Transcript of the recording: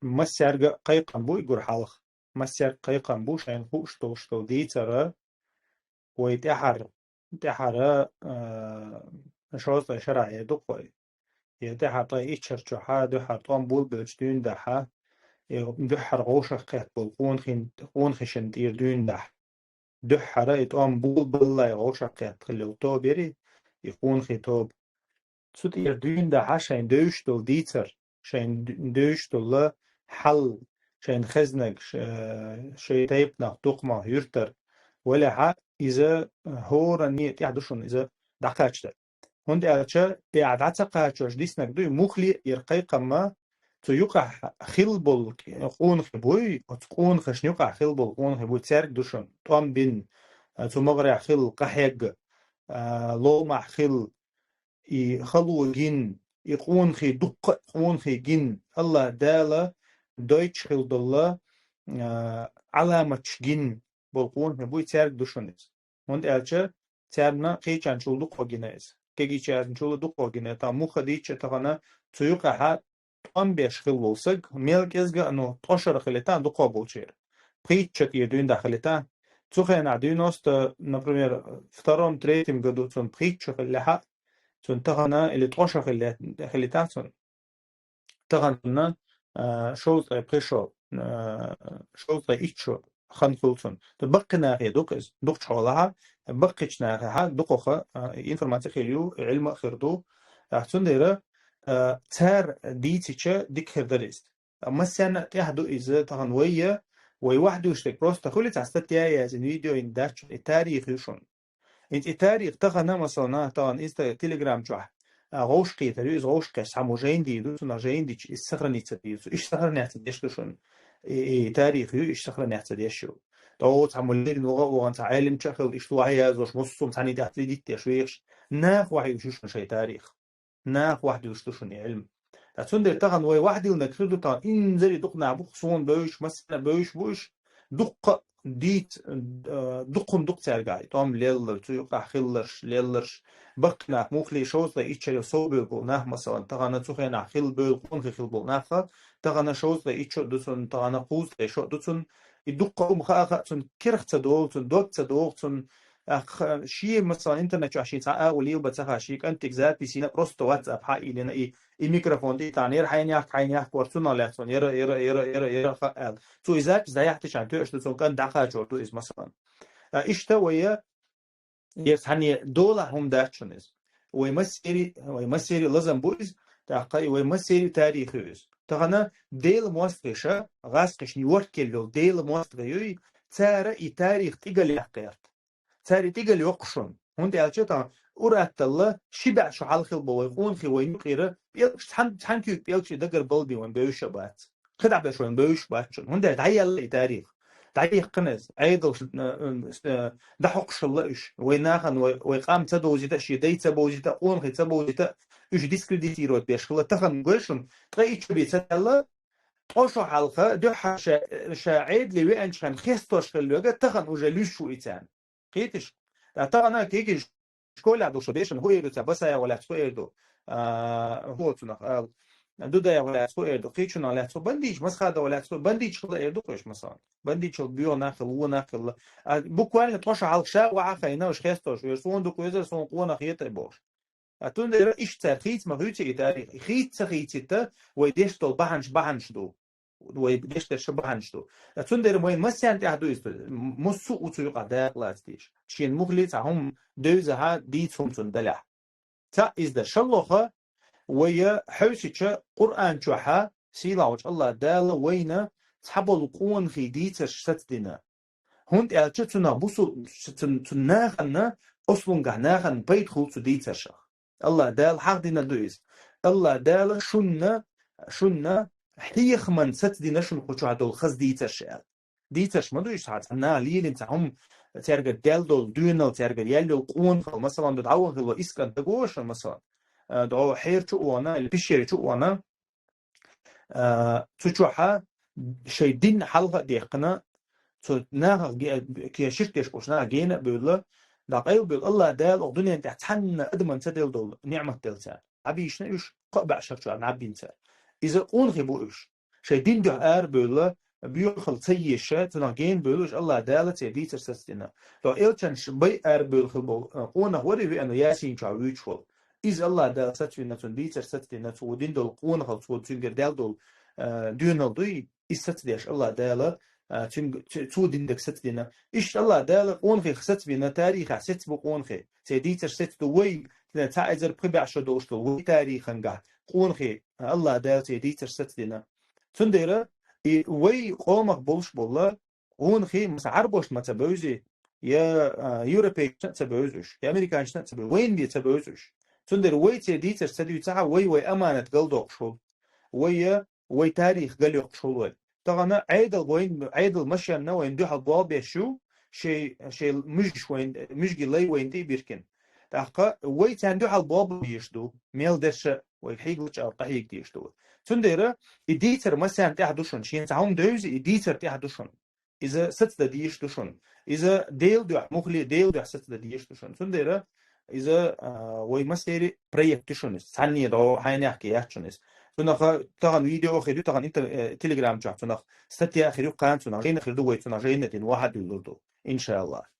مسير قيقن بو يقول حالخ مسير قيقن بو شين خوش توشتو دي ترى ويتحر تحر شوز شرع يدقوي يتحر طي إيشر شوحا دحر طوم بول بلشتون دحا دحر غوشة قيت بول قون خشن تير دون دح دحر يتوم بول بالله غوشة قيت خلو تو بيري يكون خطاب سوت يردين ده عشان دوشتل ديتر عشان دوشتل حل عشان خزنك شي تيبنا تقمع يرتر ولا حق إذا هورني تعدشون إذا دقاتش هند أرشا تعدت قاتش ديسنك دوي مخلي يرقي قما تيوقع خلبل قون خبوي وتقون خشن يوقع خلبل قون خبوي تسارك دوشون طعم بين تمغرع خل قحيق لو مع خل خلو جن يقون خي دق قون خي جن الله دالا دويتش خل الله علامة جن بالقون بوي تارك دوشنيز هند ألچه تارنا قيچان شول دق وجناز كي چان شول دق وجنا تا مخديچ تغنا تيوقع ام بيش خل بولسق ميلكزغا انه طشر خليتان دق بولچير قيچ يدين داخلتان تخين عدينوست например втором третьем году сон قيچ خلها сон تغنا اللي طشر خليتان сон تغنا شول بريشو شول إيشو خنفلسون تبقنا هي دوكس دوك شغلها بقيتنا دوكوخه انفورماتيك خيلو علم خردو احسن ديره تار ديتيتش ديك هردريست اما سنه تهدو از تغنويه وي واحد يشتك بروست خلت عستيا يا فيديو ان داتش التاريخ يشون انت التاريخ تغنا مثلا طبعا است تليجرام جوح غوش قيتلو از غوش كاس حموجين دي دوسنا جين دي السخرنيت دي ايش سخرنيت ديش شون تاريخ ايش سخرنيت ديش شو تو تعمل لغه وانت عالم تشخل ايش وعي زوش مصوم ثاني تحت دي تشويش ناخ واحد يشوش شي تاريخ ناخ واحد يشتوشن علم تسندر تغن وي واحد ونكردو تا انزلي دقنا بخصون بوش مثلا بوش دق ديت دقم دق ترجع توم ليلر تيقع خلرش ليلرش بقنا مخلي شوز ايتشل صوبو نه مثلا تغنا تخينا خل بول قون خل بول نخ تغنا شوز ايتشو دوسن تغنا قوز شو دوسن يدق مخاخ تن كرخت دول تن دوت دول تن شيء مثلا انترنت عشان ساعه ولي وبتسخ شيء انت اكزاكتلي سينا بروست واتساب حقي لنا ايه الميكروفون دي تانير حين كورسونا لاتون يرا خال تو ازاك زيحتش عن تو اشتو كان دقه تو از مثلا اشتا ويا يعني دولة هم داتشونز ويمسيري لازم بوز تاقي ويمسيري تاريخيز تغنا ديل موستغشة غاسقش نيورك كيلو ديل موستغيوي تارا اي تاريخ تيغل يحقيرت تاري تيغل يقشن هون دي الچتا اورات الله شبع شو حالخل بويقون خي وينقيره بيلش تحن كيو بيلش دقر بلبي وين بيوش بات خدع بش وين بيوش باتشن هون دي تعيل تاريخ تعيق قنز عيدل دحقش اللهش ويناخن ويقام تدوزيتا شيدي تبوزيتا قون تبوزيتا ايش ديسكريديتيروت بيشخلا تخن قوشن تغيش بيتسلا طوشو حلقه دو شاعد لي وين شان خيستوش خلوغا تخن وجلوش شو ايتان قيتش تغنا كيكي شكول عدو شديشن هو يدو تبسا ولا تسو يدو هو تنخ دودا يا ولا تسو يدو قيتشن ولا تسو بنديش مسخه ولا تسو بنديش خلا يدو قش مثلا بنديش بيو ناخل وناخل بوكوان طوشو حلقه وعخينا وش خيستوش يسون دو كويزر سون قونا خيته بوش اتون der ich zerkhit ma hüte idari khit zerkhitita ويديش تو بحنش دو ويديش تشبهنش دو اتون der وين مسيان تحدو است مسو وتو قدا لاستيش شين مغلي هم دوزه ها دي تون دلع تا از der شلوخه ويا حوسيتش قران جوحا سيلاوج الله دال وينا تحبل قون في ديتش ستدنا هوند الچتنا بوسو تناخنا اصلن غناخن بيت خلص ديتش الله دال حق دينا دويز الله دال شننا حيخ من ست دينا شن خوشو هدول خز ديتش ما دويش ساعات نا ليل انت هم ترجع دال دول دونال ترجع يلو قون مثلا دو دعوه هو اسكن تغوش مثلا دعوه حير شو وانا البشير شو وانا تشوحا شي دين حلقه ديقنا تو ناغ كي شركش قشنا جينا بيقول دقيق بيقول الله دال الدنيا انت تحن ادمن تدل دول نعمه دلتا ابي شنو قبع شرط عن عبي انت اذا اون غبوش şey din de böyle büyük hal sayışa tınagin böyle Allah dalet editer sestina lo elçen bay böyle ona hori ve ana yasin çavuşul iz Allah dalet sestina tun diter sestina tu din dol qona hal tu tünger del dol dünal duy issetdiş Allah dalet tu dindek sestina iş Allah dalet on fi sestina tarikh set bu on fi diter set دوي تعذر بقبع شدوش دوي تاريخا قاعد قون خي الله dalet editer sestina Tundera وي قومك بولش بولا قون خي مس عربوش ما تبوزي يا يوروبي تبوزش يا امريكان تبوز وين دي تبوزش تندر وي تديتر سدي تاع وي امانه قلدوق شو وي تاريخ قال شو طبعا عيدل مشينا وين دوح الضوابع شو شيء مش وين مش قلي وين دي بيركن تاقا وي تندوح الضوابع يشدو ميل درش ويحيقلش او قحيق ديشدو تندر إديتر مثلا تاع دوشن شين تعاون دوز إديتر تاع دوشن إذا ست ديش دوشن إذا ديل دو مخلي ديل دو ست ديش دوشن تندر إذا وي مسيري بريكتشنس ثانية دو هاي نحكي يحشنس تنخ تغن فيديو خيرو تغن انت تليجرام جا تنخ ست يا خيرو قان تنخ جين خيرو وي تنخ جين واحد يلدو إن شاء الله